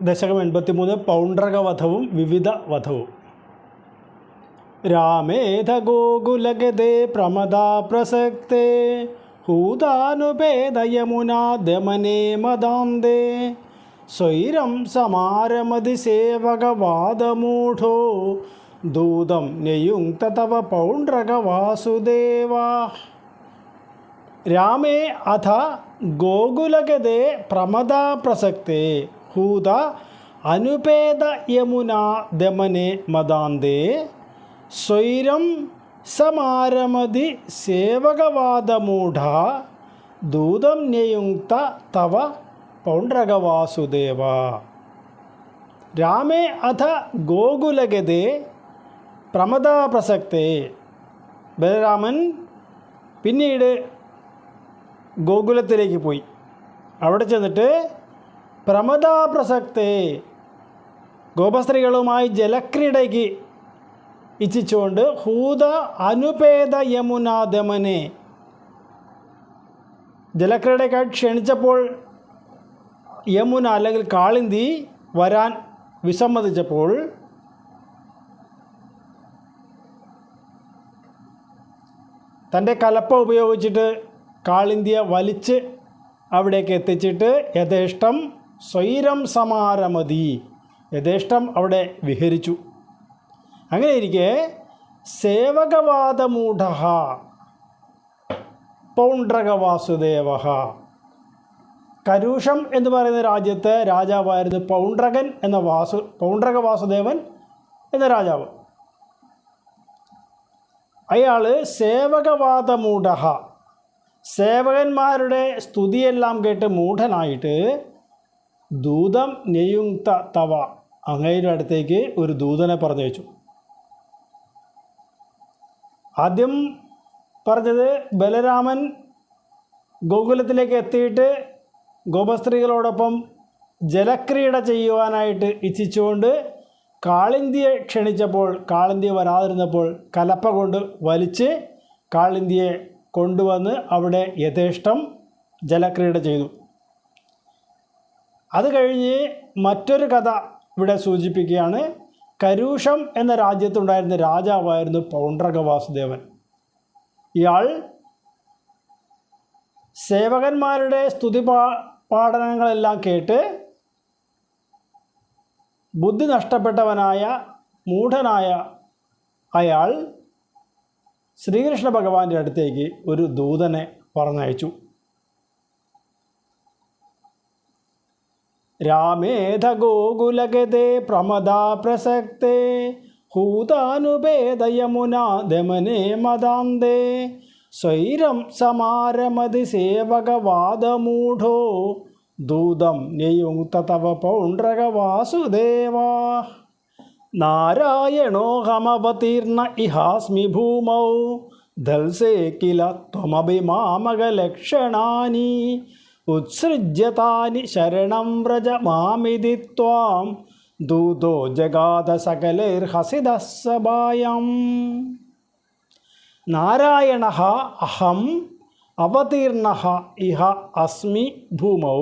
ദശകം 83 പൗണ്ഡ്രകവധവും വിവിധ വധവും. രാമേധ ഗോകുലഗതേ പ്രമദാ പ്രസക്തേ ഹൂതാനുപേത യമുനാ ദമനേ മദാന്തേ സ്വൈരം സമാരമതി സേവകവാദമൂഢോ ദൂതം നിയുങ്ക്ത തവ പൗണ്ഡ്രക വാസുദേവാ. രാമേ അഥ ഗോകുലഗതേ പ്രമദാ പ്രസക്തേ ഹൂത അനുപേത യമുനാ ദമനേ മദാന്തേ സ്വൈരം സമാരമതി സേവകവാദമൂഢ ദൂതം നിയുങ്ക്ത തവ പൗണ്ഡ്രകവാസുദേവ. രാമേ അഥ ഗോകുലഗതേ പ്രമദാ പ്രസക്തേ. ബലരാമൻ പിന്നീട് ഗോകുലത്തിലേക്ക് പോയി. അവിടെ ചെന്നിട്ട് പ്രമദാ പ്രസക്തേ ഗോപസ്ത്രീകളുമായി ജലക്രീഡയ്ക്ക് ഇച്ഛിച്ചുകൊണ്ട് ഹൂത അനുപേത യമുനാ ദമനെ ജലക്രീഡയ്ക്കായി ക്ഷണിച്ചപ്പോൾ യമുന അല്ലെങ്കിൽ കാളിന്തി വരാൻ വിസമ്മതിച്ചപ്പോൾ തൻ്റെ കലപ്പ ഉപയോഗിച്ചിട്ട് കാളിന്തിയെ വലിച്ച് അവിടേക്ക് എത്തിച്ചിട്ട് യഥേഷ്ടം സ്വൈരം സമാരമതി, യഥേഷ്ടം അവിടെ വിഹരിച്ചു. അങ്ങനെ ഇരിക്കെ സേവകവാദമൂഢ പൗണ്ഡ്രകവാസുദേവ. കരുഷം എന്ന് പറയുന്ന രാജ്യത്തെ രാജാവായിരുന്നു പൗണ്ഡ്രകൻ എന്ന പൗണ്ഡ്രകവാസുദേവൻ എന്ന രാജാവ്. അയാൾ സേവകവാദമൂഢ, സേവകന്മാരുടെ സ്തുതിയെല്ലാം കേട്ട് മൂഢനായിട്ട് ദൂതം നിയുങ്ക്ത തവ, അങ്ങയുടെ അടുത്തേക്ക് ഒരു ദൂതനെ പറഞ്ഞയച്ചു. ആദ്യം പറഞ്ഞത് ബലരാമൻ ഗോകുലത്തിലേക്ക് എത്തിയിട്ട് ഗോപസ്ത്രീകളോടൊപ്പം ജലക്രീഡ ചെയ്യുവാനായിട്ട് ഇച്ഛിച്ചുകൊണ്ട് കാളിന്തിയെ ക്ഷണിച്ചപ്പോൾ കാളിന്തി വരാതിരുന്നപ്പോൾ കലപ്പ കൊണ്ട് വലിച്ച് കാളിന്തിയെ കൊണ്ടുവന്ന് അവിടെ യഥേഷ്ടം ജലക്രീഡ ചെയ്തു. അത് കഴിഞ്ഞ് മറ്റൊരു കഥ ഇവിടെ സൂചിപ്പിക്കുകയാണ്. കരുഷം എന്ന രാജ്യത്തുണ്ടായിരുന്ന രാജാവായിരുന്നു പൗണ്ഡ്രകവാസുദേവൻ. ഇയാൾ സേവകന്മാരുടെ സ്തുതി പാഠനങ്ങളെല്ലാം കേട്ട് ബുദ്ധി നഷ്ടപ്പെട്ടവനായ മൂഢനായ അയാൾ ശ്രീകൃഷ്ണ ഭഗവാന്റെ അടുത്തേക്ക് ഒരു ദൂതനെ പറഞ്ഞയച്ചു. രാമേധ ഗോകുലഗതേ പ്രമദാ പ്രസക്തേ ഹൂതാനുപേത യമുനാ ദമനേ മദാന്തേ സ്വൈരം സമാരമതി സേവകവാദമൂഢോ ദൂതം നിയുങ്ക്ത തവ പൗണ്ഡ്രക വാസുദേവാ. നാരായണോഹമവതീർണ ഇഹാസ്മി ഭൂമൗ ദൽസേ കില ത്വമഭിമാമകലക്ഷണാനി ഉത്സൃജ്യതാനി ശരണം വ്രജ മാമിതി ത്വാം ദൂതോ ജഗാദ സകലൈർഹസിതഃ സഭായാം. നാരായണഃ അഹം അവതീർണഃ ഇഹ അസ്മി ഭൂമൗ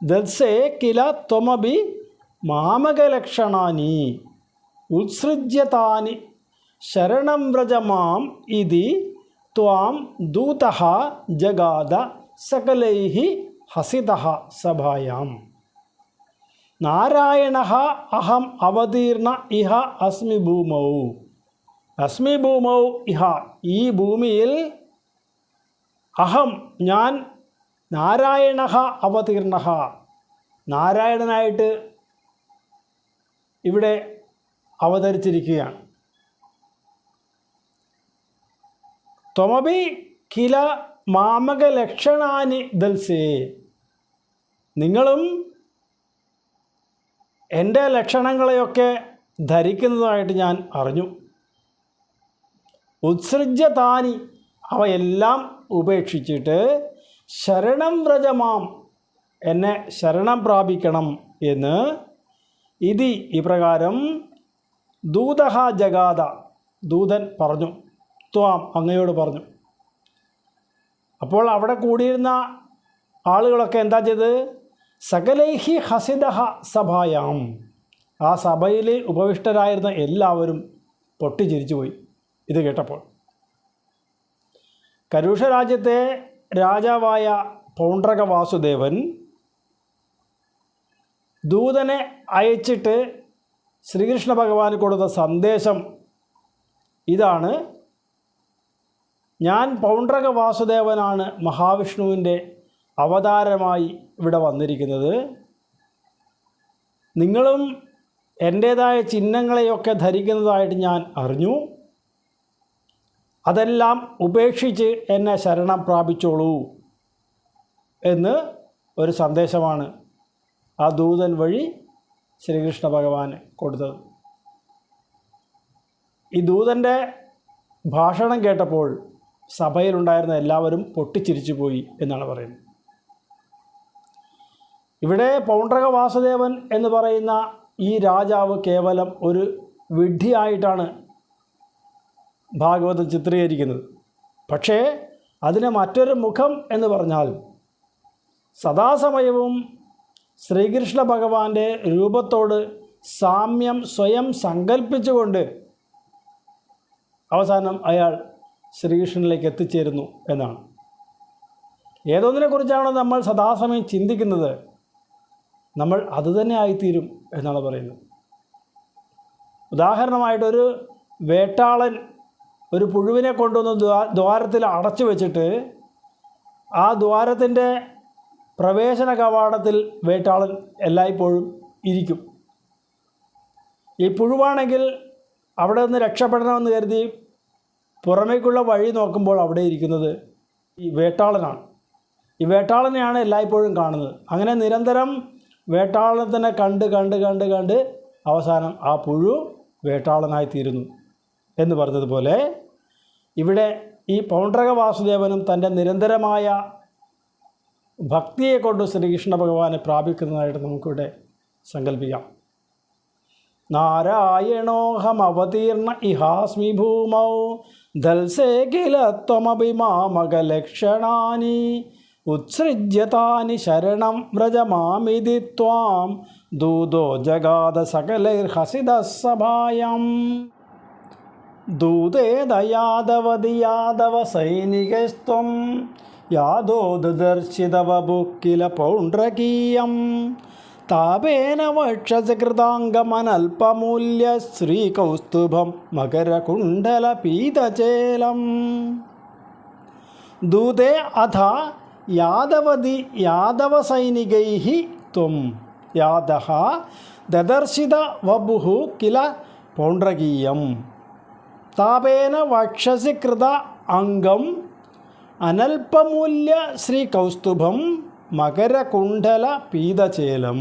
ദൽസേ കില ത്വമഭി മാമകലക്ഷണാനി ഉത്സൃജ്യതാനി ശരണം വ്രജ മാം ഇതി ത്വാം ദൂതഃ ജഗാദ സകലൈഃ ഹസിതഃ സഭായാം. നാരായണഃ അഹം അവതീർണ ഇഹ അസ്മി ഭൂമൗ. അസ്മി ഭൂമൗ ഇഹ, ഈ ഭൂമിയിൽ അഹം ഞാൻ നാരായണഃ അവതീർണഃ, നാരായണനായിട്ട് ഇവിടെ അവതരിച്ചിരിക്കുകയാണ്. ത്വമഭി കില മാമകലക്ഷണാനി ദൽസേ, നിങ്ങളും എൻ്റെ ലക്ഷണങ്ങളെയൊക്കെ ധരിക്കുന്നതായിട്ട് ഞാൻ അറിഞ്ഞു. ഉത്സൃജ്യതാനി, അവയെല്ലാം ഉപേക്ഷിച്ചിട്ട് ശരണം വ്രജമാം, എന്നെ ശരണം പ്രാപിക്കണം എന്ന് ഇതി ഇപ്രകാരം ദൂതഃ ജഗാദ, ദൂതൻ പറഞ്ഞു, ത്വാം അങ്ങയോട് പറഞ്ഞു. അപ്പോൾ അവിടെ കൂടിയിരുന്ന ആളുകളൊക്കെ എന്താ ചെയ്തത്? സകലൈഹി ഹസിദഹ സഭായാം. ആ സഭയിൽ ഉപവിഷ്ടരായിരുന്ന എല്ലാവരും പൊട്ടിച്ചിരിച്ചുപോയി ഇത് കേട്ടപ്പോൾ. കരുഷ രാജ്യത്തെ രാജാവായ പൗണ്ഡ്രക വാസുദേവൻ ദൂതനെ അയച്ചിട്ട് ശ്രീകൃഷ്ണ ഭഗവാന് കൊടുത്ത സന്ദേശം ഇതാണ്: ഞാൻ പൗണ്ഡ്രക വാസുദേവനാണ് മഹാവിഷ്ണുവിൻ്റെ അവതാരമായി ഇവിടെ വന്നിരിക്കുന്നത്. നിങ്ങളും എൻ്റേതായ ചിഹ്നങ്ങളെയൊക്കെ ധരിക്കുന്നതായിട്ട് ഞാൻ അറിഞ്ഞു. അതെല്ലാം ഉപേക്ഷിച്ച് എന്നെ ശരണം പ്രാപിച്ചോളൂ എന്ന് ഒരു സന്ദേശമാണ് ആ ദൂതൻ വഴി ശ്രീകൃഷ്ണ ഭഗവാന് കൊടുത്തത്. ഈ ദൂതൻ്റെ ഭാഷണം കേട്ടപ്പോൾ സഭയിലുണ്ടായിരുന്ന എല്ലാവരും പൊട്ടിച്ചിരിച്ചു പോയി എന്നാണ് പറയുന്നത്. ഇവിടെ പൗണ്ഡ്രക വാസുദേവൻ എന്ന് പറയുന്ന ഈ രാജാവ് കേവലം ഒരു വിഡ്ഢിയായിട്ടാണ് ഭാഗവതം ചിത്രീകരിക്കുന്നത്. പക്ഷേ അതിന് മറ്റൊരു മുഖം എന്ന് പറഞ്ഞാൽ സദാസമയവും ശ്രീകൃഷ്ണ ഭഗവാന്റെ രൂപത്തോട് സാമ്യം സ്വയം സങ്കല്പിച്ചുകൊണ്ട് അവസാനം അയാൾ ശ്രീകൃഷ്ണനിലേക്ക് എത്തിച്ചേരുന്നു എന്നാണ്. ഏതൊന്നിനെക്കുറിച്ചാണോ നമ്മൾ സദാസമയം ചിന്തിക്കുന്നത്, നമ്മൾ അതുതന്നെ ആയിത്തീരും എന്നാണ് പറയുന്നത്. ഉദാഹരണമായിട്ടൊരു വേട്ടാളൻ ഒരു പുഴുവിനെ കൊണ്ടുവന്ന് ദ്വാരത്തിൽ അടച്ചു വെച്ചിട്ട് ആ ദ്വാരത്തിൻ്റെ പ്രവേശന കവാടത്തിൽ വേട്ടാളൻ എല്ലായ്പ്പോഴും ഇരിക്കും. ഈ പുഴുവാണെങ്കിൽ അവിടെ നിന്ന് രക്ഷപ്പെടണമെന്ന് കരുതി പുറമേക്കുള്ള വഴി നോക്കുമ്പോൾ അവിടെ ഇരിക്കുന്നത് ഈ വേട്ടാളനാണ്. ഈ വേട്ടാളനെയാണ് എല്ലായ്പ്പോഴും കാണുന്നത്. അങ്ങനെ നിരന്തരം വേട്ടാളനെ കണ്ട് അവസാനം ആ പുഴു വേട്ടാളനായിത്തീരുന്നു എന്ന് പറഞ്ഞതുപോലെ ഇവിടെ ഈ പൗണ്ഡ്രക വാസുദേവനും തൻ്റെ നിരന്തരമായ ഭക്തിയെ കൊണ്ട് ശ്രീകൃഷ്ണ ഭഗവാനെ പ്രാപിക്കുന്നതായിട്ട് നമുക്കിവിടെ സങ്കല്പിക്കാം. നാരായണോഹമവതീർണ ഇഹാസ്മി ഭൂമൗ ദൽസേ കില ത്വമഭിമാമകലക്ഷണാനി ഉത്സൃജ്യതാനി ശരണം വ്രജമാമിതി ത്വാം ദൂതോ ജഗാദ സകലൈർഹസിതസഭായം. ദൂതേദയാദവതി യാദവ സൈനികസ്ത്വം യാദോ ദദർശിതവ ബുക്കില പൗണ്ഡ്രകീയം താപേന വക്ഷസി കൃതാംഗമനൽപമൂല്യ ശ്രീകൗസ്തുഭം മകരകുണ്ഡല പീതചേലം. ദൂതേ അഥ യാദവതി യാദവസൈനികൈഃ ത്വം യാദഃ ദദർശിത വപുഃ കില പൗണ്ഡ്രകീയം താപേന വക്ഷസി കൃത അംഗം അനൽപമൂല്യ ശ്രീകൗസ്തുഭം മകരകുണ്ഡല പീതചേലം.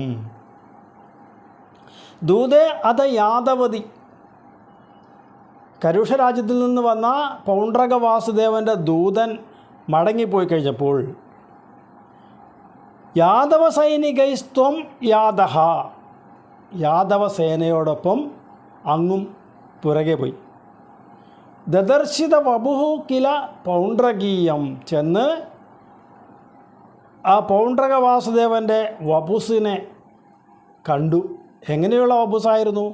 ദൂതേ അഥ യാദവതി, കരുഷ രാജ്യത്തിൽ നിന്ന് വന്ന പൗണ്ഡ്രക വാസുദേവൻ്റെ ദൂതൻ മടങ്ങിപ്പോയി കഴിഞ്ഞപ്പോൾ യാദവ സൈനികൈസ്ത്വം യാദഃ, യാദവ സേനയോടൊപ്പം അങ്ങും പുറകെ പോയി. ദദർശിത വപുഃ കില പൗണ്ഡ്രകീയം, ചെന്ന് ആ പൗണ്ഡ്രക വാസുദേവൻ്റെ വപുസിനെ കണ്ടു. എങ്ങനെയുള്ള വപുസായിരുന്നു?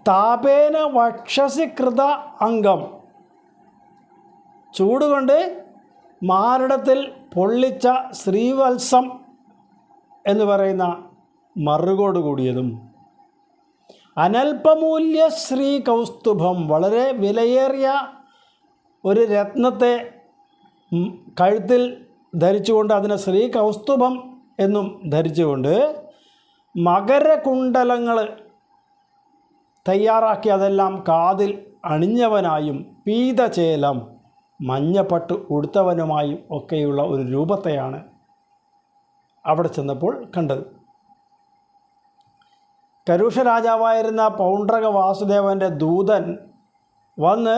താപേന വക്ഷസി കൃത അംഗം, ചൂടുകൊണ്ട് മാറിടത്തിൽ പൊള്ളിച്ച ശ്രീവത്സം എന്ന് പറയുന്ന മറുകോട് കൂടിയതും, അനൽപമൂല്യ ശ്രീകൗസ്തുഭം, വളരെ വിലയേറിയ ഒരു രത്നത്തെ കഴുത്തിൽ ധരിച്ചുകൊണ്ട് അതിനെ ശ്രീകൗസ്തുഭം എന്നും ധരിച്ചുകൊണ്ട് മകരകുണ്ഡലങ്ങൾ തയ്യാറാക്കി അതെല്ലാം കാതിൽ അണിഞ്ഞവനായും പീതചേലം, മഞ്ഞപ്പട്ട് ഉടുത്തവനുമായും ഒക്കെയുള്ള ഒരു രൂപത്തെയാണ് അവിടെ ചെന്നപ്പോൾ കണ്ടത്. കരുഷ രാജാവായിരുന്ന പൗണ്ഡ്രക വാസുദേവൻ്റെ ദൂതൻ വന്ന്,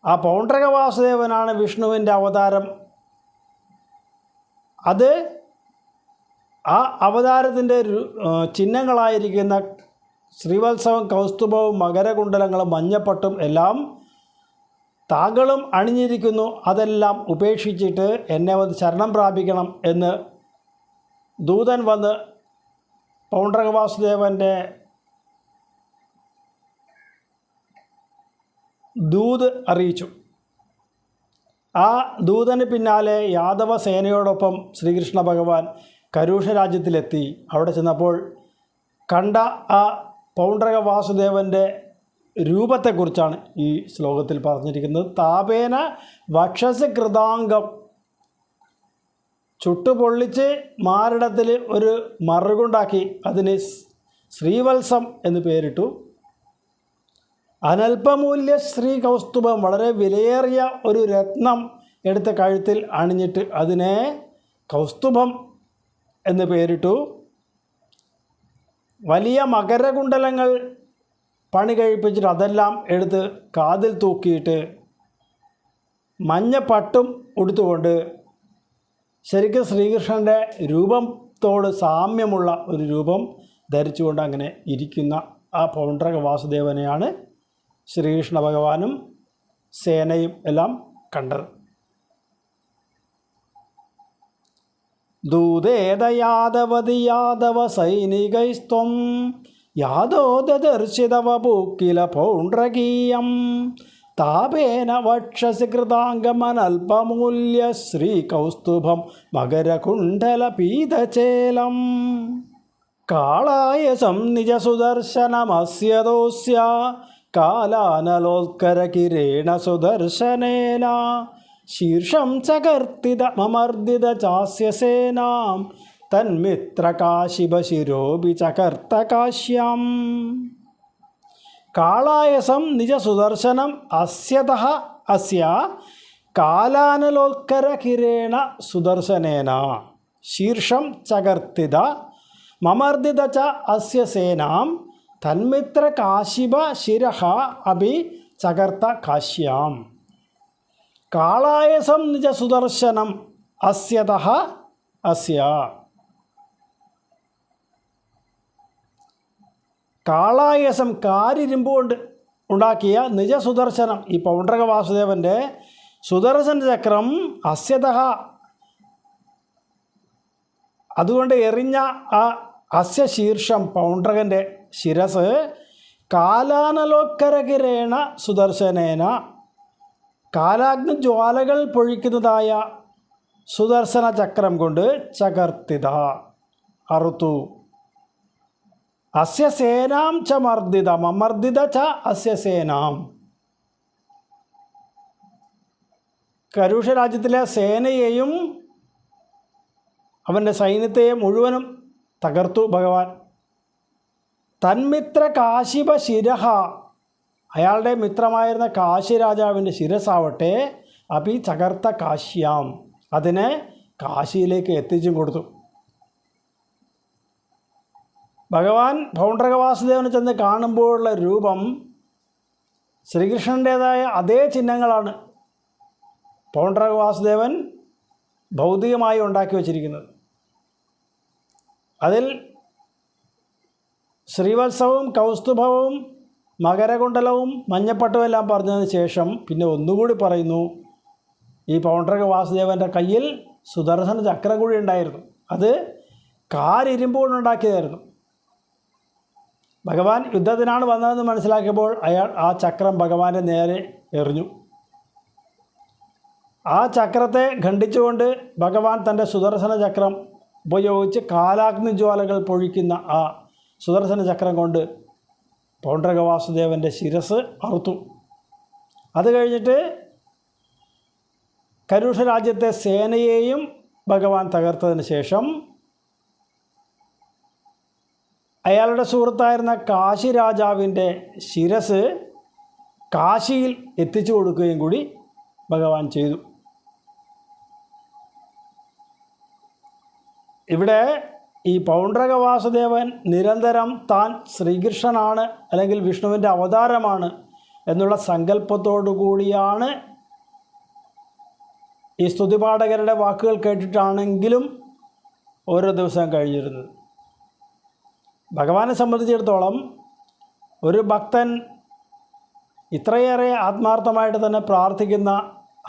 ആ പൗണ്ഡ്രക വാസുദേവനാണ് വിഷ്ണുവിൻ്റെ അവതാരം, അത് ആ അവതാരത്തിൻ്റെ ചിഹ്നങ്ങളായിരിക്കുന്ന ശ്രീവത്സവം, കൗസ്തുഭവും, മകരകുണ്ഡലങ്ങളും, മഞ്ഞപ്പട്ടും എല്ലാം താങ്കളും അണിഞ്ഞിരിക്കുന്നു. അതെല്ലാം ഉപേക്ഷിച്ചിട്ട് എന്നെ വന്ന് ശരണം പ്രാപിക്കണം എന്ന് ദൂതൻ വന്ന് പൗണ്ഡ്രക വാസുദേവൻ്റെ ദൂത് അറിയിച്ചു. ആ ദൂതന് പിന്നാലെ യാദവ സേനയോടൊപ്പം ശ്രീകൃഷ്ണ ഭഗവാൻ കരൂഷ രാജ്യത്തിലെത്തി. അവിടെ ചെന്നപ്പോൾ കണ്ട ആ പൗണ്ഡ്രക വാസുദേവൻ്റെ രൂപത്തെക്കുറിച്ചാണ് ഈ ശ്ലോകത്തിൽ പറഞ്ഞിരിക്കുന്നത്. താപേന വക്ഷസ് കൃതാംഗം, ചുട്ടുപൊള്ളിച്ച് മാറിടത്തിൽ ഒരു മറുകുണ്ടാക്കി അതിന് ശ്രീവത്സം എന്ന് പേരിട്ടു. അനൽപമൂല്യ ശ്രീ കൗസ്തുഭം, വളരെ വിലയേറിയ ഒരു രത്നം എടുത്ത കഴുത്തിൽ അണിഞ്ഞിട്ട് അതിനെ കൗസ്തുഭം എന്ന് പേരിട്ടു. വലിയ മകരകുണ്ടലങ്ങൾ പണി കഴിപ്പിച്ചിട്ട് അതെല്ലാം എടുത്ത് കാതിൽ തൂക്കിയിട്ട് മഞ്ഞപ്പട്ടും ഉടുത്തുകൊണ്ട് ശരിക്കും ശ്രീകൃഷ്ണൻ്റെ രൂപത്തോട് സാമ്യമുള്ള ഒരു രൂപം ധരിച്ചുകൊണ്ട് അങ്ങനെ ഇരിക്കുന്ന ആ പൗണ്ഡ്രക വാസുദേവനെയാണ് ശ്രീകൃഷ്ണ ഭഗവാനും സേനയും എല്ലാം കണ്ടത്. ദൂതേതയാദവതി യാദവ സൈനികൈസ്ത്വം യാദോദർശിതവ പൂക്കില പൗണ്ഡ്രകീയം താപേന വക്ഷസി കൃതാംഗമനൽപമൂല്യ ശ്രീകൗസ്തുഭം മകരകുണ്ഡലപീതചേലം കാളായസം നിജസുദർശനമസ്യദോസ്യ കാലാനലോത്കരകിരേണ സുദർശനേന ശീർഷം ചകർത്തിതമർദിത ചാസ്യ സേനാം തന്മിത്രകാശിപശിരോപി ചകർത്തകാശ്യം കാളായസം നിജസുദർശനം അസ്യതഃ അസ്യ കാലാനലോത്കരകിരേണ സുദർശനേന ശീർഷം ചകർത്തിത മമർദിത ച അസ്യ സേനാം തന്മിത്രകാശിപ ശിരഃ അപി ചകർത്ത കാശ്യാം കാളായസം നിജ സുദർശനം അസ്യതഃ അസ്യ കാളായസം കാരിരുമ്പ് കൊണ്ട് ഉണ്ടാക്കിയ നിജസുദർശനം ഈ പൗണ്ഡ്രക വാസുദേവൻ്റെ സുദർശന ചക്രം അസ്യതഃ അതുകൊണ്ട് എറിഞ്ഞ ആ അസ്യ ശീർഷം പൗണ്ഡ്രകൻ്റെ ശിരസ് കാലാനലോക്കരകിരേണ സുദർശനേന കാലാഗ്നി ജ്വാലകൾ പൊഴിക്കുന്നതായ സുദർശന ചക്രം കൊണ്ട് ചകർത്തിത അറുത്തു അസ്യ സേനാം ച മർദിത മമർദിത ച അസ്യ സേനാം കരൂഷ രാജ്യത്തിലെ സേനയെയും അവൻ്റെ സൈന്യത്തെയും മുഴുവനും തകർത്തു ഭഗവാൻ. തന്മിത്ര കാശിപ ശിരഹ അയാളുടെ മിത്രമായിരുന്ന കാശി രാജാവിൻ്റെ ശിരസാവട്ടെ അപി ചകർത്ത കാശ്യാം അതിനെ കാശിയിലേക്ക് എത്തിച്ചും കൊടുത്തു. ഭഗവാൻ പൗണ്ഡ്രക വാസുദേവനെ ചെന്ന് കാണുമ്പോഴുള്ള രൂപം ശ്രീകൃഷ്ണൻ്റേതായ അതേ ചിഹ്നങ്ങളാണ് പൗണ്ഡ്രക വാസുദേവൻ ഭൗതികമായി ഉണ്ടാക്കി വച്ചിരിക്കുന്നത്. അതിൽ ശ്രീവത്സവും കൗസ്തുഭവും മകരകുണ്ടലവും മഞ്ഞപ്പട്ടും എല്ലാം പറഞ്ഞതിന് ശേഷം പിന്നെ ഒന്നുകൂടി പറയുന്നു, ഈ പൗണ്ഡ്രക വാസുദേവൻ്റെ കയ്യിൽ സുദർശന ചക്രം കൂടി ഉണ്ടായിരുന്നു. അത് കാരിരുമ്പുകൊണ്ടുണ്ടാക്കിയതായിരുന്നു. ഭഗവാൻ യുദ്ധത്തിനാണ് വന്നതെന്ന് മനസ്സിലാക്കിയപ്പോൾ അയാൾ ആ ചക്രം ഭഗവാന്റെ നേരെ എറിഞ്ഞു. ആ ചക്രത്തെ ഖണ്ഡിച്ചുകൊണ്ട് ഭഗവാൻ തൻ്റെ സുദർശന ചക്രം ഉപയോഗിച്ച് കാലാഗ്നി ജ്വാലകൾ പൊഴിക്കുന്ന ആ സുദർശന ചക്രം കൊണ്ട് പൗണ്ഡ്രക വാസുദേവൻ്റെ ശിരസ് അറുത്തു. അത് കഴിഞ്ഞിട്ട് കരൂഷ രാജ്യത്തെ സേനയെയും ഭഗവാൻ തകർത്തതിന് ശേഷം അയാളുടെ സുഹൃത്തായിരുന്ന കാശി രാജാവിൻ്റെ ശിരസ് കാശിയിൽ എത്തിച്ചു കൊടുക്കുകയും കൂടി ഭഗവാൻ ചെയ്തു. ഇവിടെ ഈ പൗണ്ഡ്രക വാസുദേവൻ നിരന്തരം താൻ ശ്രീകൃഷ്ണനാണ് അല്ലെങ്കിൽ വിഷ്ണുവിൻ്റെ അവതാരമാണ് എന്നുള്ള സങ്കല്പത്തോടു കൂടിയാണ് ഈ സ്തുതിപാഠകരുടെ വാക്കുകൾ കേട്ടിട്ടാണെങ്കിലും ഓരോ ദിവസം കഴിഞ്ഞിരുന്നത്. ഭഗവാനെ സംബന്ധിച്ചിടത്തോളം ഒരു ഭക്തൻ ഇത്രയേറെ ആത്മാർത്ഥമായിട്ട് തന്നെ പ്രാർത്ഥിക്കുന്ന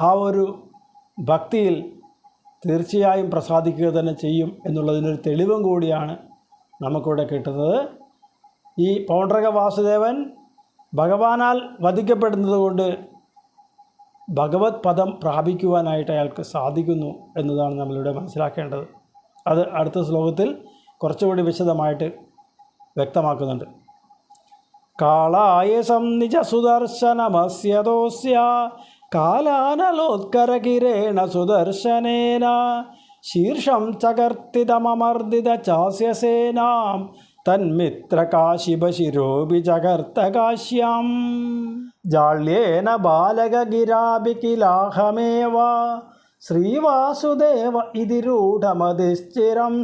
ആ ഒരു ഭക്തിയിൽ തീർച്ചയായും പ്രസാദിക്കുക തന്നെ ചെയ്യും എന്നുള്ളതിനൊരു തെളിവും കൂടിയാണ് നമുക്കിവിടെ കിട്ടുന്നത്. ഈ പൗണ്ഡ്രക വാസുദേവൻ ഭഗവാനാൽ വധിക്കപ്പെടുന്നത് കൊണ്ട് ഭഗവത് പദം പ്രാപിക്കുവാനായിട്ട് അയാൾക്ക് സാധിക്കുന്നു എന്നതാണ് നമ്മളിവിടെ മനസ്സിലാക്കേണ്ടത്. അത് അടുത്ത ശ്ലോകത്തിൽ കുറച്ചുകൂടി വിശദമായിട്ട് വ്യക്തമാക്കുന്നുണ്ട്. കാളായസം നിജ സുദർശനമസ്യതോസ്യ കാലാനലോത്കരകിരേണ സുദർശനേന ശീർഷം ചകർത്തിതമർദിത ചാസ്യസേനാം തന്മിത്രകാശിപശിരോപി ചകർത്തകാശ്യാം ജാള്യേന ബാലകഗിരാപി കിലാഹമേവ ശ്രീവാസുദേവ ഇതി രൂഢമതിശ്ചിരം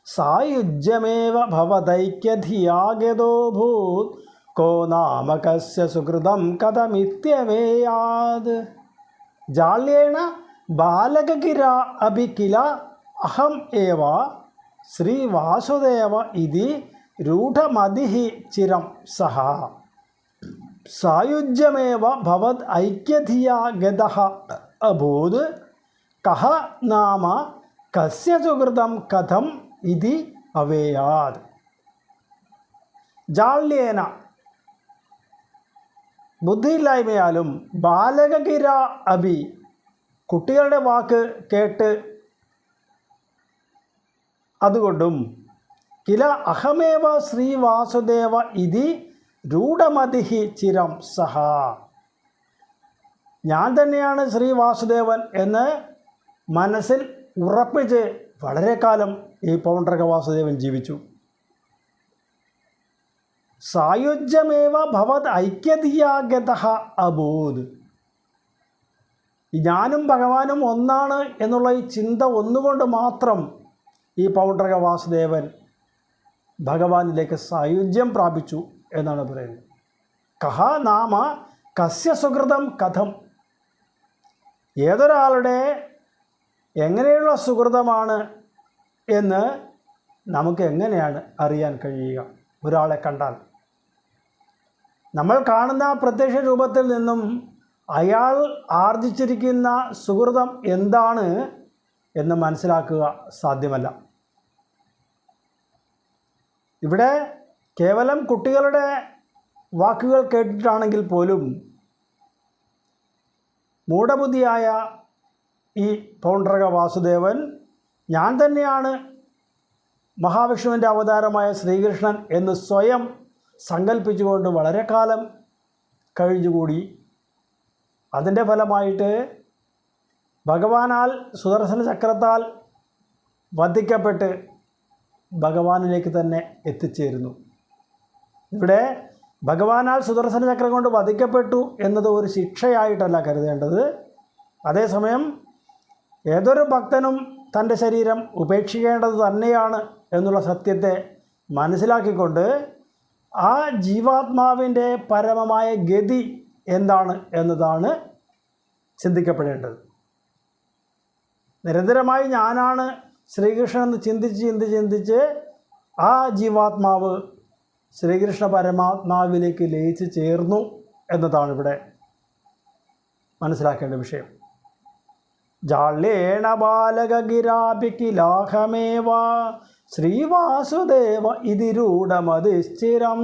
സായുജ്യമേവ ഭവദൈക്യധിയാഗതോഭൂത് കോ നാമ കസ്യ സുഹൃതം കഥമിത്യവേയാത്. ജാള്യേന ബാലകഗിരാ അഭി കില അഹം ഏവ ശ്രീവാസുദേവ ഇതി രൂഢമതിഃ ചിരം സഹ സായുജ്യമേവ ഭവദ് ഐക്യധിയാ ഗതഃ അഭൂത് കഹ നാമ കസ്യ സുഹൃതം കഥം ഇതി അവേയാത്. ജാള്യേന ബുദ്ധിയില്ലായ്മയാലും ബാലകഗിര അഭി കുട്ടികളുടെ വാക്ക് കേട്ട് അതുകൊണ്ടും കില അഹമേവ ശ്രീവാസുദേവ ഇതി രൂഢമതിഃ ചിരം സഹ ഞാൻ തന്നെയാണ് ശ്രീവാസുദേവൻ എന്ന് മനസ്സിൽ ഉറപ്പിച്ച് വളരെ കാലം ഈ പൗണ്ഡ്രക വാസുദേവൻ ജീവിച്ചു. സായുജ്യമേവ ഭവത് ഐക്യധിയാഗതഃ അഭൂത്. ഞാനും ഭഗവാനും ഒന്നാണ് എന്നുള്ള ഈ ചിന്ത ഒന്നുകൊണ്ട് മാത്രം ഈ പൗണ്ഡ്രക വാസുദേവൻ ഭഗവാനിലേക്ക് സായുജ്യം പ്രാപിച്ചു എന്നാണ് പറയുന്നത്. കഹ നാമ കസ്യ സുഹൃതം കഥം. ഏതൊരാളുടെ എങ്ങനെയുള്ള സുഹൃതമാണ് എന്ന് നമുക്ക് എങ്ങനെയാണ് അറിയാൻ കഴിയുക? ഒരാളെ കണ്ടാൽ നമ്മൾ കാണുന്ന പ്രത്യക്ഷ രൂപത്തിൽ നിന്നും അയാൾ ആർജിച്ചിരിക്കുന്ന സുഹൃതം എന്താണ് എന്ന് മനസ്സിലാക്കുക സാധ്യമല്ല. ഇവിടെ കേവലം കുട്ടികളുടെ വാക്കുകൾ കേട്ടിട്ടാണെങ്കിൽ പോലും മൂഢബുദ്ധിയായ ഈ പൗണ്ഡ്രക വാസുദേവൻ ഞാൻ തന്നെയാണ് മഹാവിഷ്ണുവിൻ്റെ അവതാരമായ ശ്രീകൃഷ്ണൻ എന്ന് സ്വയം സങ്കല്പിച്ചുകൊണ്ട് വളരെ കാലം കഴിഞ്ഞുകൂടി. അതിൻ്റെ ഫലമായിട്ട് ഭഗവാനാൽ സുദർശന ചക്രത്താൽ വധിക്കപ്പെട്ട് ഭഗവാനിലേക്ക് തന്നെ എത്തിച്ചേരുന്നു. ഇവിടെ ഭഗവാനാൽ സുദർശന ചക്രം കൊണ്ട് വധിക്കപ്പെട്ടു എന്നത് ഒരു ശിക്ഷയായിട്ടല്ല കരുതേണ്ടത്. അതേസമയം ഏതൊരു ഭക്തനും തൻ്റെ ശരീരം ഉപേക്ഷിക്കേണ്ടത് തന്നെയാണ് എന്നുള്ള സത്യത്തെ മനസ്സിലാക്കിക്കൊണ്ട് ആ ജീവാത്മാവിൻ്റെ പരമമായ ഗതി എന്താണ് എന്നതാണ് ചിന്തിക്കപ്പെടേണ്ടത്. നിരന്തരമായി ഞാനാണ് ശ്രീകൃഷ്ണൻ എന്ന് ചിന്തിച്ച് ആ ജീവാത്മാവ് ശ്രീകൃഷ്ണ പരമാത്മാവിലേക്ക് ലയിച്ച് ചേർന്നു എന്നതാണ് ഇവിടെ മനസ്സിലാക്കേണ്ട വിഷയം. ജാള്യേണ ബാലകഗിരാപി കിലാഹമേവ ശ്രീവാസുദേവ ഇതി രൂഢമതിശ്ചിരം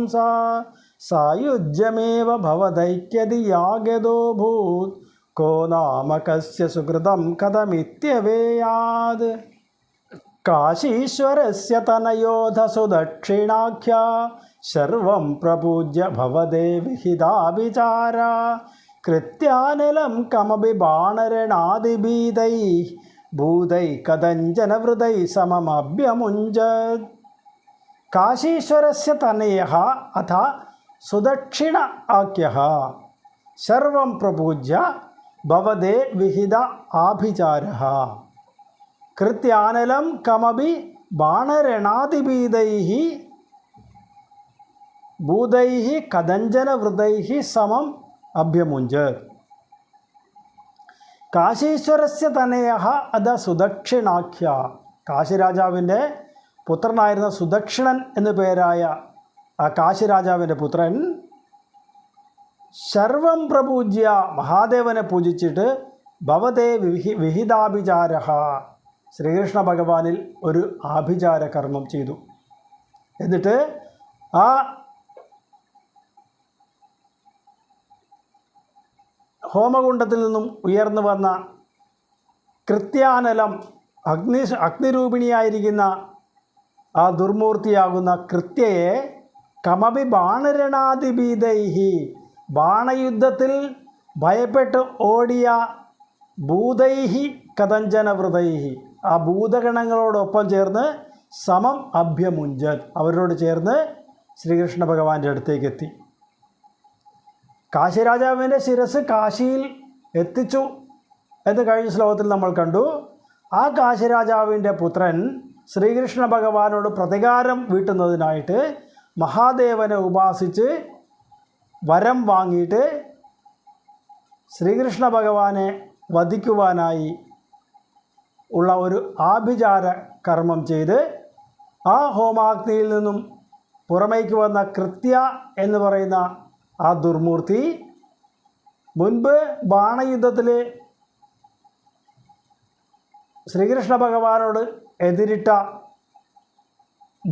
സായുജ്യമേവ ഭവദൈക്യധിയാഗതോ ഭൂത് കോ നാമ കസ്യ സുഹൃതം കഥമിത്യവേയാത്. കാശീശ്വരസ്യ തനയോധ സുദക്ഷിണാഖ്യ സർവം പ്രപൂജ്യ ഭവദേ വിഹിതാവിചാര കൃത്യാനലം കമപി ബാണരണാദിഭീതൈ ഭൂതൈ കദഞ്ജന വൃതൈ സമമഭ്യമുഞ്ചത്. കാശീശ്വരസ്യ തനയഃ അഥ സുദക്ഷിണ ആഖ്യഃ സർവം പ്രപൂജ്യ ഭവദേ വിഹിത ആഭിചാരഃ കൃത്യാനലം കമപി ബാണരണാദിഭീതൈ ഭൂതൈ കദഞ്ജന വൃതൈ സമം അഭ്യമുഞ്ചത്. കാശീശ്വരസ്യ തനയഃ അഥ സുദക്ഷിണാഖ്യ. കാശിരാജാവിൻ്റെ പുത്രനായിരുന്ന സുദക്ഷിണൻ എന്നു പേരായ ആ കാശിരാജാവിൻ്റെ പുത്രൻ സർവം പ്രപൂജ്യ മഹാദേവനെ പൂജിച്ചിട്ട് ഭവതേ വിഹിതാഭിചാര, ശ്രീകൃഷ്ണ ഭഗവാനിൽ ഒരു ആഭിചാര കർമ്മം ചെയ്തു. എന്നിട്ട് ആ ഹോമകുണ്ഡത്തിൽ നിന്നും ഉയർന്നു വന്ന കൃത്യാനലം, അഗ്നിരൂപിണിയായിരിക്കുന്ന ആ ദുർമൂർത്തിയാകുന്ന കൃത്യയെ കമപി ബാണരണാതിഭീതൈഹി, ബാണയുദ്ധത്തിൽ ഭയപ്പെട്ട് ഓടിയ ഭൂതൈഹി കഥഞ്ജനവൃതൈഹി, ആ ഭൂതഗണങ്ങളോടൊപ്പം ചേർന്ന് സമം അഭ്യമുഞ്ചത്, അവരോട് ചേർന്ന് ശ്രീകൃഷ്ണ ഭഗവാന്റെ അടുത്തേക്ക് എത്തി. കാശിരാജാവിൻ്റെ ശിരസ് കാശിയിൽ എത്തിച്ചു എന്ന് കഴിഞ്ഞ ശ്ലോകത്തിൽ നമ്മൾ കണ്ടു. ആ കാശിരാജാവിൻ്റെ പുത്രൻ ശ്രീകൃഷ്ണ ഭഗവാനോട് പ്രതികാരം വീട്ടുന്നതിനായിട്ട് മഹാദേവനെ ഉപാസിച്ച് വരം വാങ്ങിയിട്ട് ശ്രീകൃഷ്ണ ഭഗവാനെ വധിക്കുവാനായി ഉള്ള ഒരു ആഭിചാര കർമ്മം ചെയ്ത് ആ ഹോമാഗ്നിയിൽ നിന്നും പുറമേക്ക് വന്ന കൃത്യ എന്ന് പറയുന്ന ആ ദുർമൂർത്തി മുൻപ് ബാണയുദ്ധത്തിൽ ശ്രീകൃഷ്ണ ഭഗവാനോട് എതിരിട്ട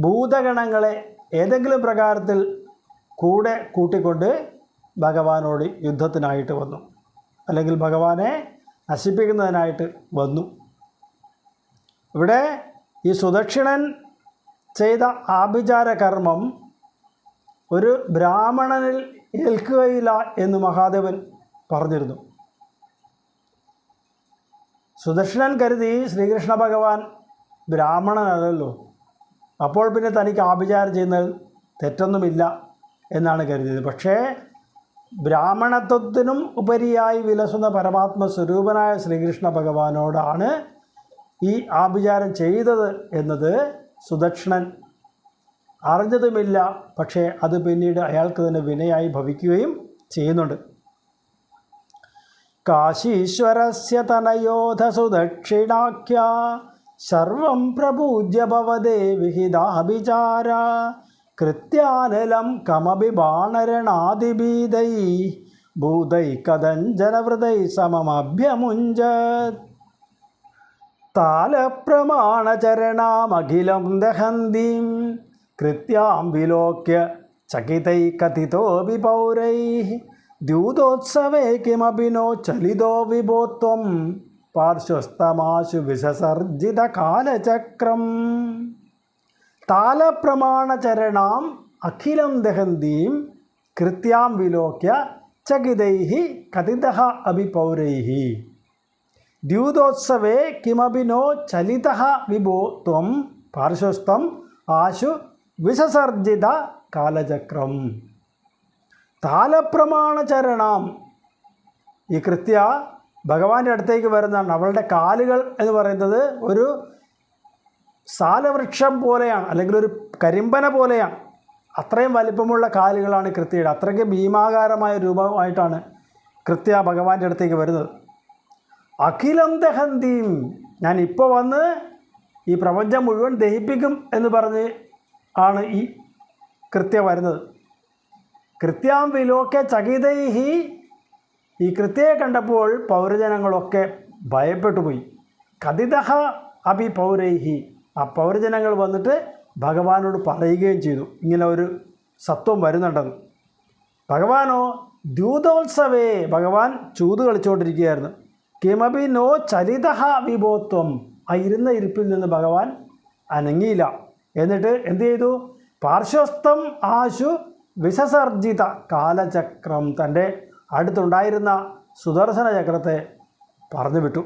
ഭൂതഗണങ്ങളെ ഏതെങ്കിലും പ്രകാരത്തിൽ കൂടെ കൂട്ടിക്കൊണ്ട് ഭഗവാനോട് യുദ്ധത്തിനായിട്ട് വന്നു, അല്ലെങ്കിൽ ഭഗവാനെ നശിപ്പിക്കുന്നതിനായിട്ട് വന്നു. ഇവിടെ ഈ സുദക്ഷിണൻ ചെയ്ത ആഭിചാര കർമ്മം ഒരു ബ്രാഹ്മണനിൽ ഏൽക്കുകയില്ല എന്ന് മഹാദേവൻ പറഞ്ഞിരുന്നു. സുദക്ഷിണൻ കരുതി ശ്രീകൃഷ്ണ ഭഗവാൻ ബ്രാഹ്മണനല്ലല്ലോ, അപ്പോൾ പിന്നെ തനിക്ക് ആഭിചാരം ചെയ്യുന്നതിൽ തെറ്റൊന്നുമില്ല എന്നാണ് കരുതിയത്. പക്ഷേ ബ്രാഹ്മണത്വത്തിനും ഉപരിയായി വിലസുന്ന പരമാത്മ സ്വരൂപനായ ശ്രീകൃഷ്ണ ഭഗവാനോടാണ് ഈ ആഭിചാരം ചെയ്തത് എന്നത് സുദക്ഷിണൻ അറിഞ്ഞതുമില്ല. പക്ഷേ അത് പിന്നീട് അയാൾക്ക് തന്നെ വിനയായി ഭവിക്കുകയും ചെയ്യുന്നുണ്ട്. കാശീശ്വരസ്യ തനയോധ സുദക്ഷിണാഖ്യ സർവം പ്രപൂജ്യ ഭവതേ വിഹിതാഭിചാര കൃത്യാനലം കമപി ബാണരണാദിഭീതൈ ഭൂതൈ കഥഞ്ജനവൃതൈ സമമഭ്യമുഞ്ചത് താലപ്രമാണചരണാമഖിലം ദഹന്തീം കൃത്യാം വിലോക്യ ചകിതൈ കഥിതോപി പൗരൈഃ ദ്യൂതോത്സവേ കിമപി നോ ചലിതോ വിഭോത്വം പാർശ്വസ്തമാശു വിസസർജിത കാലചക്രം താലപ്രമാണചരണാം അഖിലം ദഹന്തീം കൃത്യാം വിലോക്യ ചകിതൈഃ കഥിതഃ അപി പൗരൈഃ ദ്യൂതോത്സവേ കിമപി നോ ചലിതഃ വിഭോ ത്വം പാർശ്വസ്ഥം ആശു വിസസർജിത കാലചക്രം. താലപ്രമാണചരണാം, ഈ കൃത്യ ഭഗവാന്റെ അടുത്തേക്ക് വരുന്നതാണ്. അവളുടെ കാലുകൾ എന്ന് പറയുന്നത് ഒരു സാലവൃക്ഷം പോലെയാണ്, അല്ലെങ്കിൽ ഒരു കരിമ്പന പോലെയാണ്. അത്രയും വലിപ്പമുള്ള കാലുകളാണ് കൃത്യയുടെ. അത്രയ്ക്ക് ഭീമാകാരമായ രൂപമായിട്ടാണ് കൃത്യ ഭഗവാന്റെ അടുത്തേക്ക് വരുന്നത്. അഖിലം ദഹന്തീം, ഞാൻ ഇപ്പോൾ വന്ന് ഈ പ്രപഞ്ചം മുഴുവൻ ദഹിപ്പിക്കും എന്ന് പറഞ്ഞ് ആണ് ഈ കൃത്യ വരുന്നത്. കൃത്യാം വിലോക്യ ചകിതൈഹി, ഈ കൃത്യയെ കണ്ടപ്പോൾ പൗരജനങ്ങളൊക്കെ ഭയപ്പെട്ടു പോയി. കഥിതഃ അപി പൗരൈഹി, ആ പൗരജനങ്ങൾ വന്നിട്ട് ഭഗവാനോട് പറയുകയും ചെയ്തു ഇങ്ങനെ ഒരു സത്വം വരുന്നുണ്ടെന്ന്. ഭഗവാനോ ദ്യൂതോത്സവേ, ഭഗവാൻ ചൂത് കളിച്ചുകൊണ്ടിരിക്കുകയായിരുന്നു. കിമപി നോ ചലിതഃ വിഭോത്വം, ആ ഇരുന്ന ഇരിപ്പിൽ നിന്ന് ഭഗവാൻ അനങ്ങിയില്ല. എന്നിട്ട് എന്ത് ചെയ്തു? പാർശ്വസ്ഥം ആശു വിസസർജിത കാലചക്രം, തൻ്റെ അടുത്തുണ്ടായിരുന്ന സുദർശന ചക്രത്തെ പറഞ്ഞു വിട്ടു.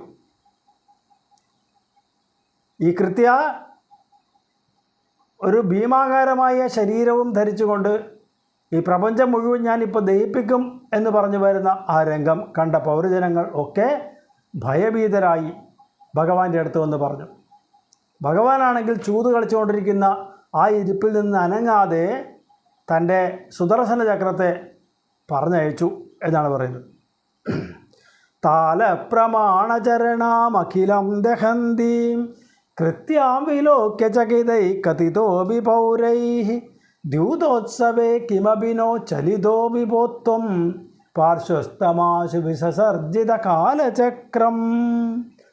ഈ കൃത്യ ഒരു ഭീമാകാരമായ ശരീരവും ധരിച്ചുകൊണ്ട് ഈ പ്രപഞ്ചം മുഴുവൻ ഞാനിപ്പോൾ ദഹിപ്പിക്കും എന്ന് പറഞ്ഞു വരുന്ന ആ രംഗം കണ്ട പൗരജനങ്ങൾ ഒക്കെ ഭയഭീതരായി ഭഗവാന്റെ അടുത്ത് വന്ന് പറഞ്ഞു. ഭഗവാനാണെങ്കിൽ ചൂത് കളിച്ചുകൊണ്ടിരിക്കുന്ന ആ ഇരിപ്പിൽ നിന്ന് അനങ്ങാതെ തൻ്റെ സുദർശന ചക്രത്തെ പറഞ്ഞയച്ചു എന്നാണ് പറയുന്നത്. താലപ്രമാണചരണാമഖിലം ദഹന്തീം കൃത്യാം വിലോക്യ ചകിതൈ കഥിതോപി പൗരൈഃ ദ്യൂതോത്സവേ കിമപി നോ ചലിതോ വിഭോത്വം പാർശ്വസ്തമാശു വിസസർജിത കാലചക്രം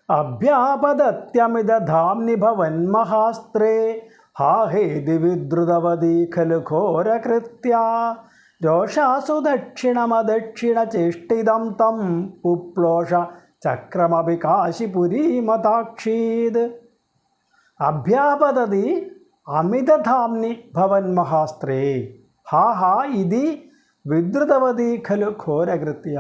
അഭ്യാപദത്യമിതധാംനി ഭവന്മഹാസ്ത്രേ ഹാ ഹേതി വിദ്രുതവതി ഖലു ഘോരകൃത്യ രോഷാസു ദക്ഷിണമദക്ഷിണചേഷ്ടിതം തം പുപ്ലോഷ ചക്രമപി കാശിപുരീമതാക്ഷീത് അഭ്യാപതതി അമിതധാംനി ഭവന്മഹാസ്ത്രേ ഹാ ഹാ ഇതി വിദ്രുതവതി ഖലു ഘോരകൃത്യ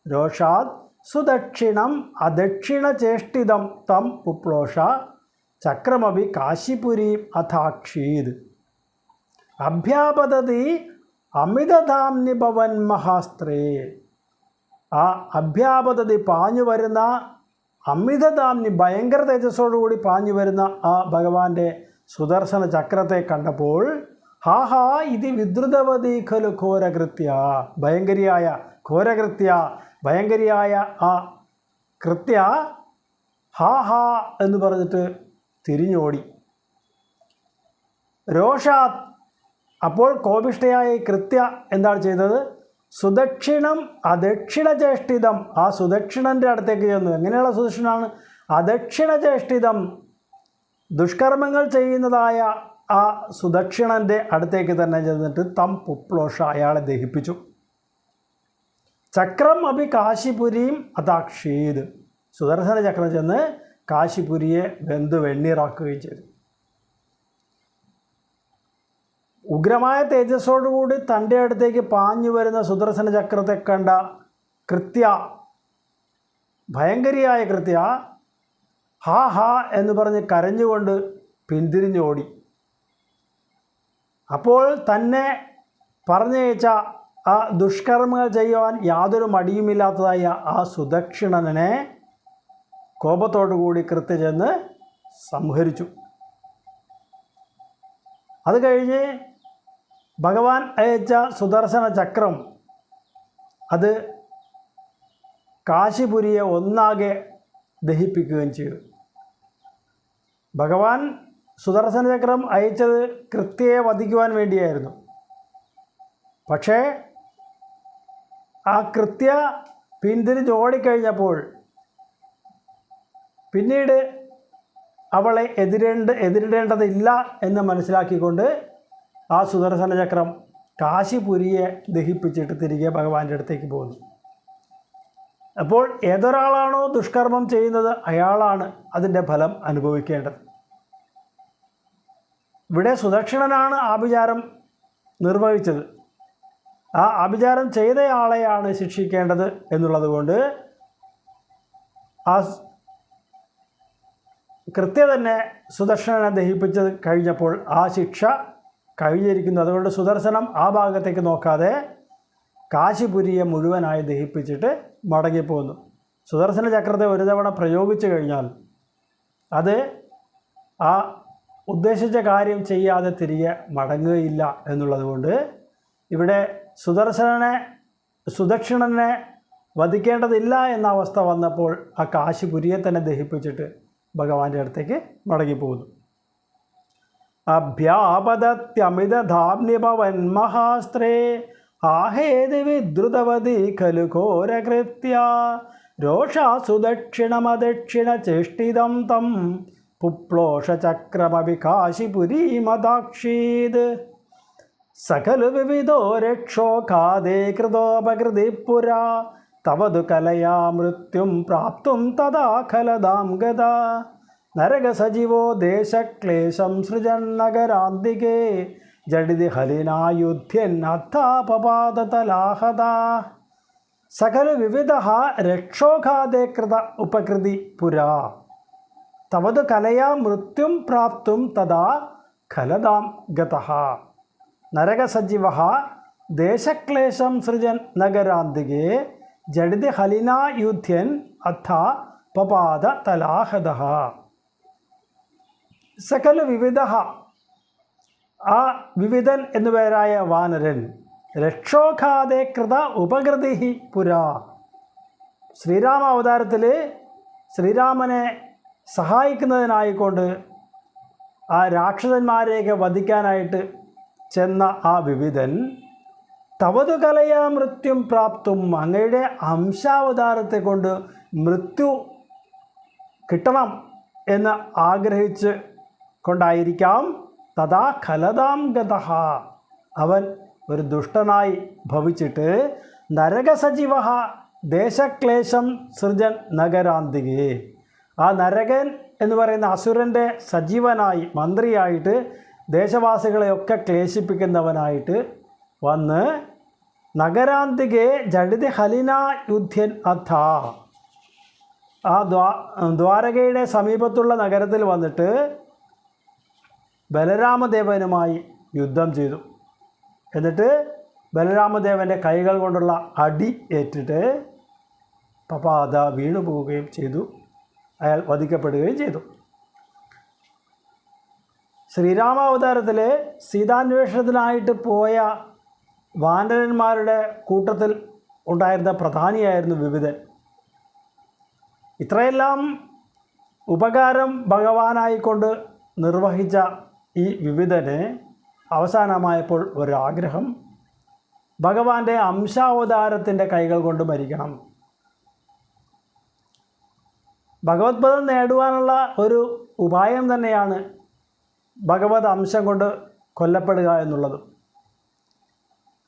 രോഷാത് സുദക്ഷിണം അദക്ഷിണചേഷ്ടിതം തം പുപ്ലോഷ ചക്രമപി കാശിപുരീം അഥാക്ഷീത് അഭ്യാപതതി അമിതധാംനി ഭവന്മഹാസ്ത്രേ ആ അഭ്യാപതതി പാഞ്ഞു വരുന്ന അമിതധാംനി ഭയങ്കര തേജസ്സോടുകൂടി പാഞ്ഞു വരുന്ന ആ ഭഗവാന്റെ സുദർശന ചക്രത്തെ കണ്ടപ്പോൾ ഹാ ഹാ ഇത് വിദ്രുതവതി ഖലു ഘോരകൃത്യ ഭയങ്കരിയായ ഘോരകൃത്യ ഭയങ്കരിയായ ആ കൃത്യ ഹാ ഹാ എന്ന് പറഞ്ഞിട്ട് തിരിഞ്ഞോടി. രോഷാത് അപ്പോൾ കോപിഷ്ഠയായ കൃത്യ എന്താണ് ചെയ്തത്? സുദക്ഷിണം അദക്ഷിണചേഷ്ടിതം ആ സുദക്ഷിണൻ്റെ അടുത്തേക്ക് ചെന്നു. എങ്ങനെയുള്ള സുദക്ഷിണാണ്? അദക്ഷിണചേഷ്ടിതം ദുഷ്കർമ്മങ്ങൾ ചെയ്യുന്നതായ ആ സുദക്ഷിണൻ്റെ അടുത്തേക്ക് തന്നെ ചെന്നിട്ട് തം പുപ്ലോഷ അയാളെ ദഹിപ്പിച്ചു. ചക്രം അഭി കാശിപുരിയും അതാക്ഷീത് സുദർശന ചക്രം ചെന്ന് കാശിപുരിയെ വെന്ത് വെണ്ണീറാക്കുകയും ചെയ്തു. ഉഗ്രമായ തേജസ്സോടുകൂടി തൻ്റെ അടുത്തേക്ക് പാഞ്ഞു വരുന്ന സുദർശന ചക്രത്തെ കണ്ട കൃത്യ, ഭയങ്കരിയായ കൃത്യ ഹാ ഹാ എന്ന് പറഞ്ഞ് കരഞ്ഞുകൊണ്ട് പിന്തിരിഞ്ഞോടി. അപ്പോൾ തന്നെ പറഞ്ഞയച്ച ആ ദുഷ്കർമ്മങ്ങൾ ചെയ്യുവാൻ യാതൊരു മടിയുമില്ലാത്തതായ ആ സുദക്ഷിണനെ കോപത്തോടുകൂടി കൃത്യ ചെന്ന് സംഹരിച്ചു. അത് കഴിഞ്ഞ് ഭഗവാൻ അയച്ച സുദർശന ചക്രം അത് കാശിപുരിയെ ഒന്നാകെ ദഹിപ്പിക്കുകയും ചെയ്തു. ഭഗവാൻ സുദർശന ചക്രം അയച്ചത് കൃത്യയെ വധിക്കുവാൻ വേണ്ടിയായിരുന്നു. പക്ഷേ ആ കൃത്യ പിന്തിരിഞ്ഞോടിക്കഴിഞ്ഞപ്പോൾ പിന്നീട് അവളെ എതിരിടേണ്ടതില്ല എന്ന് മനസ്സിലാക്കിക്കൊണ്ട് ആ സുദർശന ചക്രം കാശിപുരിയെ ദഹിപ്പിച്ചിട്ട് തിരികെ ഭഗവാന്റെ അടുത്തേക്ക് പോകുന്നു. അപ്പോൾ ഏതൊരാളാണോ ദുഷ്കർമ്മം ചെയ്യുന്നത് അയാളാണ് അതിൻ്റെ ഫലം അനുഭവിക്കേണ്ടത്. ഇവിടെ സുദക്ഷിണനാണ് ആഭിചാരം നിർവഹിച്ചത്. ആ ആഭിചാരം ചെയ്തയാളെയാണ് ശിക്ഷിക്കേണ്ടത് എന്നുള്ളതുകൊണ്ട് ആ കൃത്യ തന്നെ സുദർശനനെ ദഹിപ്പിച്ചത് കഴിഞ്ഞപ്പോൾ ആ ശിക്ഷ കഴിഞ്ഞിരിക്കുന്നു. അതുകൊണ്ട് സുദർശനം ആ ഭാഗത്തേക്ക് നോക്കാതെ കാശിപുരിയെ മുഴുവനായി ദഹിപ്പിച്ചിട്ട് മടങ്ങിപ്പോന്നു. സുദർശന ചക്രത്തെ ഒരു തവണ പ്രയോഗിച്ചു കഴിഞ്ഞാൽ അത് ആ ഉദ്ദേശിച്ച കാര്യം ചെയ്യാതെ തിരികെ മടങ്ങുകയില്ല എന്നുള്ളതുകൊണ്ട് ഇവിടെ സുദക്ഷിണനെ വധിക്കേണ്ടതില്ല എന്ന അവസ്ഥ വന്നപ്പോൾ ആ കാശിപുരിയെ തന്നെ ദഹിപ്പിച്ചിട്ട് ഭഗവാന്റെ അടുത്തേക്ക് മടങ്ങിപ്പോകുന്നു. അഭ്യാപദത്യമിതധാംനി ഭവന്മഹാസ്ത്രേ ആഹേതി വിദ്രുതവതി ഖലു ഘോരകൃത്യ രോഷാസു ദക്ഷിണമദക്ഷിണചേഷ്ടിതം തം പുപ്ലോഷചക്രമപി കാശിപുരീമതാക്ഷീത് സകലു വിവിധോ രക്ഷോഖാദേ കൃതോപകൃതി പുരാ തവതു കലയാ മൃത്യും പ്രാപ്തും തഥാ ഖലദാം ഗതാ നരകസജീവോ ദേശക്ലേശം സൃജന്നഗരാന്തികേ ജഡിതി ഹലിനായുധ്യന്നഥാപപാദതലാഹത സകല വിവിധ രക്ഷോഘാതേ കൃത ഉപകൃതി പുരാ തവതു കലയാ മൃത്യും പ്രാപ്തും തഥാ ഖലദാം ഗതഃ നരകസജീവ ദേശക്ലേശം സൃജൻ നഗരാന്തികേ ജഡിതി ഹലിനായുധ്യൻ അഥ പപാദ തലാഹത സകല വിവിധ ആ വിവിധൻ എന്നുപേരായ വാനരൻ രക്ഷോഘാതേ കൃത ഉപകൃതി പുരാ ശ്രീരാമ അവതാരത്തിൽ ശ്രീരാമനെ സഹായിക്കുന്നതിനായിക്കൊണ്ട് ആ രാക്ഷസന്മാരെയൊക്കെ വധിക്കാനായിട്ട് ചെന്ന ആ വിവിധൻ തവതു കലയാ മൃത്യും പ്രാപ്തും, അങ്ങയുടെ അംശാവതാരത്തെ കൊണ്ട് മൃത്യു കിട്ടണം എന്ന് ആഗ്രഹിച്ച് കൊണ്ടായിരിക്കാം തഥാ ഖലതാം ഗതഃ, അവൻ ഒരു ദുഷ്ടനായി ഭവിച്ചിട്ട് നരകസജീവ ദേശക്ലേശം സൃജൻ നഗരാന്തികേ, ആ നരകൻ എന്ന് പറയുന്ന അസുരൻ്റെ സജീവനായി മന്ത്രിയായിട്ട് ദേശവാസികളെയൊക്കെ ക്ലേശിപ്പിക്കുന്നവനായിട്ട് വന്ന് നഗരാന്തികെ ജഡിതി ഹലിന യുദ്ധ്യൻ അഥ, ആ ദ്വാരകയുടെ സമീപത്തുള്ള നഗരത്തിൽ വന്നിട്ട് ബലരാമദേവനുമായി യുദ്ധം ചെയ്തു. എന്നിട്ട് ബലരാമദേവൻ്റെ കൈകൾ കൊണ്ടുള്ള അടി ഏറ്റിട്ട് പപാത വീണു പോവുകയും ചെയ്തു. അയാൾ വധിക്കപ്പെടുകയും ചെയ്തു. ശ്രീരാമാവതാരത്തിൽ സീതാന്വേഷണത്തിനായിട്ട് പോയ വാനരന്മാരുടെ കൂട്ടത്തിൽ ഉണ്ടായിരുന്ന പ്രധാനിയായിരുന്നു വിവിധൻ. ഇത്രയെല്ലാം ഉപകാരം ഭഗവാനായിക്കൊണ്ട് നിർവഹിച്ച ഈ വിവിധന് അവസാനമായപ്പോൾ ഒരാഗ്രഹം, ഭഗവാന്റെ അംശാവതാരത്തിൻ്റെ കൈകൾ കൊണ്ട് മരിക്കണം. ഭഗവത്പദം നേടുവാനുള്ള ഒരു ഉപായം തന്നെയാണ് ഭഗവത് അംശം കൊണ്ട് കൊല്ലപ്പെടുക എന്നുള്ളത്.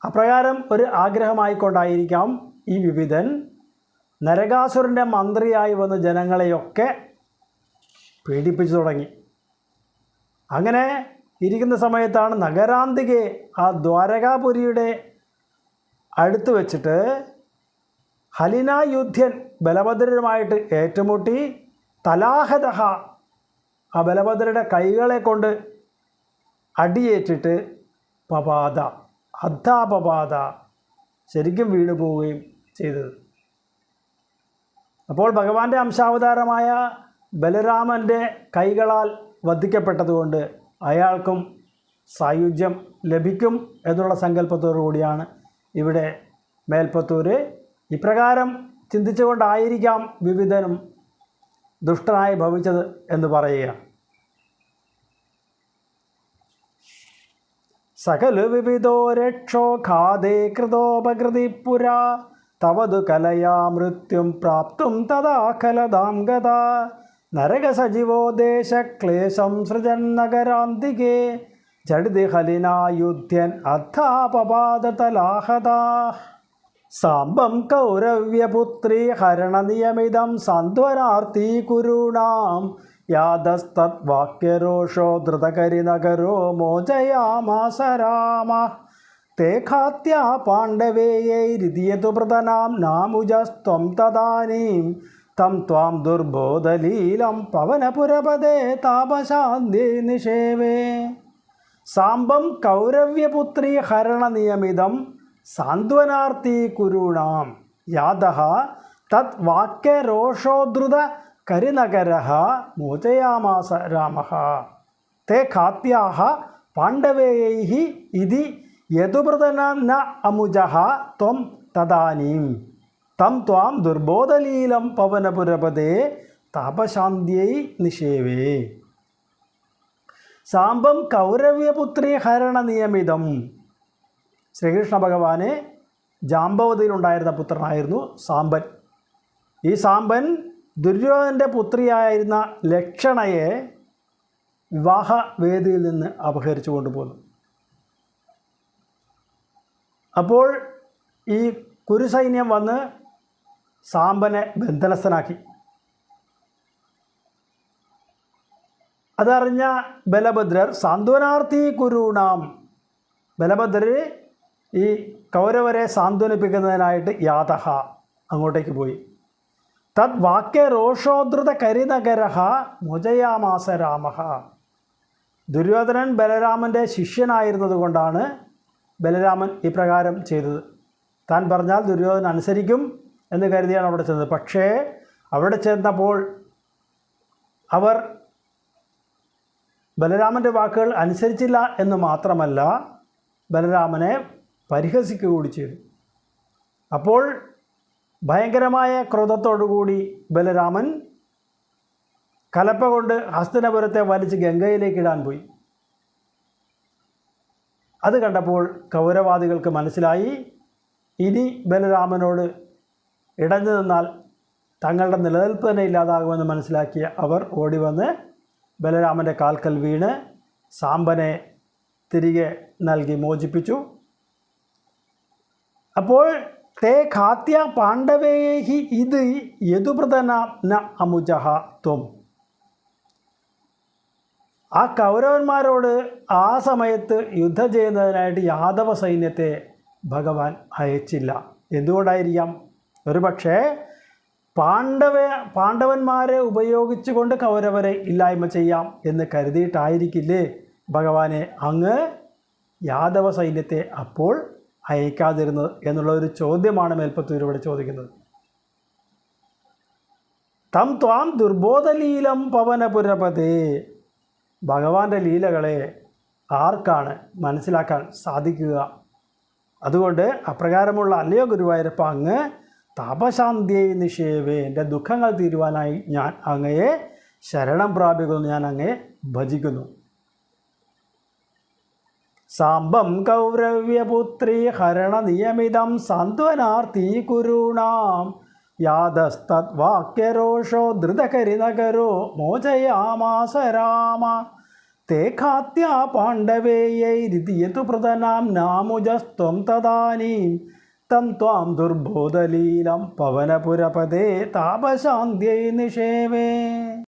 അപ്രകാരം ഒരു ആഗ്രഹമായിക്കൊണ്ടായിരിക്കാം ഈ വിവിധൻ നരകാസുരൻ്റെ മന്ത്രിയായി വന്ന് ജനങ്ങളെയൊക്കെ പീഡിപ്പിച്ചു തുടങ്ങി. അങ്ങനെ ഇരിക്കുന്ന സമയത്താണ് നഗരാന്തികെ, ആ ദ്വാരകാപുരിയുടെ അടുത്ത് വെച്ചിട്ട് ഹലിന യുദ്ധ്യൻ ബലഭദ്രരുമായിട്ട് ഏറ്റുമുട്ടി തലാഹതഹ, ആ ബലഭദ്രയുടെ കൈകളെ കൊണ്ട് അടിയേറ്റിട്ട് പപാത അദ്ധാപപാത, ശരിക്കും വീണു പോവുകയും ചെയ്തത്. അപ്പോൾ ഭഗവാന്റെ അംശാവതാരമായ ബലരാമൻ്റെ കൈകളാൽ വധിക്കപ്പെട്ടതുകൊണ്ട് അയാൾക്കും സായുജ്യം ലഭിക്കും എന്നുള്ള സങ്കല്പത്തോടു കൂടിയാണ് ഇവിടെ മേൽപ്പത്തൂർ ഇപ്രകാരം ചിന്തിച്ചുകൊണ്ടായിരിക്കാം വിവിധനും ദുഷ്ടനായി ഭവിച്ചത് എന്ന് പറയുക. സകലു വിവിധോ രക്ഷോ ഖാദേ കൃതോപകൃതി പുരാ തവതു കലയാ മൃത്യും പ്രാപ്തും തഥാ ഖലതാം ഗതാ നരകസജീവോ ദേശക്ലേശം സൃജൻ നഗരാന്തികേ ജഡിതി ഹലിനാ യുദ്ധ്യൻ അദ്ധാപപാദതലാഹതാ സാംബം കൗരവ്യപുത്രീ ഹരണനിയമിതം സാന്ത്വനാർത്തി കുരുണാം യാദസ്തദ്വാക്യരോഷോ ധൃതകരിനഗരോ മോചയാമാസ രാമഃ തേ ഖാത്യാ പാണ്ഡവേയൈരിതിയതു പ്രതനാം നാമുജസ്ത്വം തദാനീം തം ത്വാം ദുർബോധലീലം പവനപുരപദേ താപശാന്തി നിഷേവേ സാംബം കൗരവ്യപുത്രീ ഹരണനിയമിതം സാന്ത്വനാർത്തി കുരുണാം യാദഃ തത് വാക്യരോഷോദ്ധൃത കരിനഗരഃ മോചയാമാസ രാമഃ തേ ഖാത്യാഃ പാണ്ഡവേയൈഃ ഇതി യദുപ്രതനാം ന അമുജഃ ത്വം തദാനീം തം ത്വാം ദുർബോധലീലം പവനപുരപദേ താപശാന്തിയൈ നിഷേവേ സാംബം കൗരവ്യപുത്രീ ഹരണനിയമിതം. ശ്രീകൃഷ്ണ ഭഗവാന് ജാമ്പവതിയിലുണ്ടായിരുന്ന പുത്രനായിരുന്നു സാംബൻ. ഈ സാംബൻ ദുര്യോധനൻ്റെ പുത്രിയായിരുന്ന ലക്ഷണയെ വിവാഹവേദിയിൽ നിന്ന് അപഹരിച്ചു കൊണ്ടുപോന്നു. അപ്പോൾ ഈ കുരുസൈന്യം വന്ന് സാംബനെ ബന്ധനസ്ഥനാക്കി. അതറിഞ്ഞ ബലഭദ്രർ സാന്ത്വനാർത്ഥി കുരുണാം, ബലഭദ്രർ ഈ കൗരവരെ സാന്ത്വനിപ്പിക്കുന്നതിനായിട്ട് യാതഹ അങ്ങോട്ടേക്ക് പോയി. തദ് വാക്യ രോഷോദ്ധൃത കരിനഗരഃ മോചയാമാസ രാമഃ. ദുര്യോധനൻ ബലരാമൻ്റെ ശിഷ്യനായിരുന്നത് കൊണ്ടാണ് ബലരാമൻ ഇപ്രകാരം ചെയ്തത്. താൻ പറഞ്ഞാൽ ദുര്യോധനൻ അനുസരിക്കും എന്ന് കരുതിയാണ് അവിടെ ചെന്നത്. പക്ഷേ അവിടെ ചെന്നപ്പോൾ അവർ ബലരാമൻ്റെ വാക്കുകൾ അനുസരിച്ചില്ല എന്ന് മാത്രമല്ല, ബലരാമനെ പരിഹസിക്കുക കൂടി ചെയ്തു. അപ്പോൾ ഭയങ്കരമായ ക്രോധത്തോടുകൂടി ബലരാമൻ കലപ്പ കൊണ്ട് ഹസ്തിനപുരത്തെ വലിച്ച് ഗംഗയിലേക്ക് ഇടാൻ പോയി. അത് കണ്ടപ്പോൾ കൗരവാദികൾക്ക് മനസ്സിലായി ഇനി ബലരാമനോട് ഇടഞ്ഞു നിന്നാൽ തങ്ങളുടെ നിലനിൽപ്പ് തന്നെ ഇല്ലാതാകുമെന്ന് മനസ്സിലാക്കിയ അവർ ഓടിവന്ന് ബലരാമൻ്റെ കാൽക്കൽ വീണ് സാമ്പനെ തിരികെ നൽകി മോചിപ്പിച്ചു. അപ്പോൾ തേ ഖാത്യ പാണ്ഡവേഹി ഇത് യദുപ്രതന ന അമുജഹ ത്വം. ആ കൗരവന്മാരോട് ആ സമയത്ത് യുദ്ധം ചെയ്യുന്നതിനായിട്ട് യാദവ സൈന്യത്തെ ഭഗവാൻ അയച്ചില്ല. എന്തുകൊണ്ടായിരിക്കാം? ഒരു പക്ഷേ പാണ്ഡവന്മാരെ ഉപയോഗിച്ചുകൊണ്ട് കൗരവരെ ഇല്ലായ്മ ചെയ്യാം എന്ന് കരുതിയിട്ടായിരിക്കില്ലേ ഭഗവാനെ അങ്ങ് യാദവ സൈന്യത്തെ അപ്പോൾ അയക്കാതിരുന്നത് എന്നുള്ള ഒരു ചോദ്യമാണ് മേൽപ്പത്തൂർ ഇവിടെ ചോദിക്കുന്നത്. തം ത്വാം ദുർബോധലീലം പവനപുരപതേ. ഭഗവാന്റെ ലീലകളെ ആർക്കാണ് മനസ്സിലാക്കാൻ സാധിക്കുക? അതുകൊണ്ട് അപ്രകാരമുള്ള അല്ലയോ ഗുരുവായൂരപ്പ, അങ്ങ് താപശാന്തിയെ നിഷേവേ, എൻ്റെ ദുഃഖങ്ങൾ തീരുവാനായി ഞാൻ അങ്ങയെ ശരണം പ്രാപിക്കുന്നു, ഞാൻ അങ്ങയെ ഭജിക്കുന്നു. സാംബം കൗരവ്യപുത്രീ ഹരണ നിയമിതം സാന്ത്വനാർത്ഥീ കുരുണാം യാദസ്തദ്വാക്യരോഷോ ധൃതകരിനകരോ മോചയാമാസ രാമ. തേ ഖാത്യാ പാണ്ഡവേയൈരിതിയതു പ്രതനാം നാമുജസ്ത്വം തദാനീം തം ത്വാം ദുർബോധലീലം പവനപുരപദേ താപശാന്ത്यै നിഷേവേ.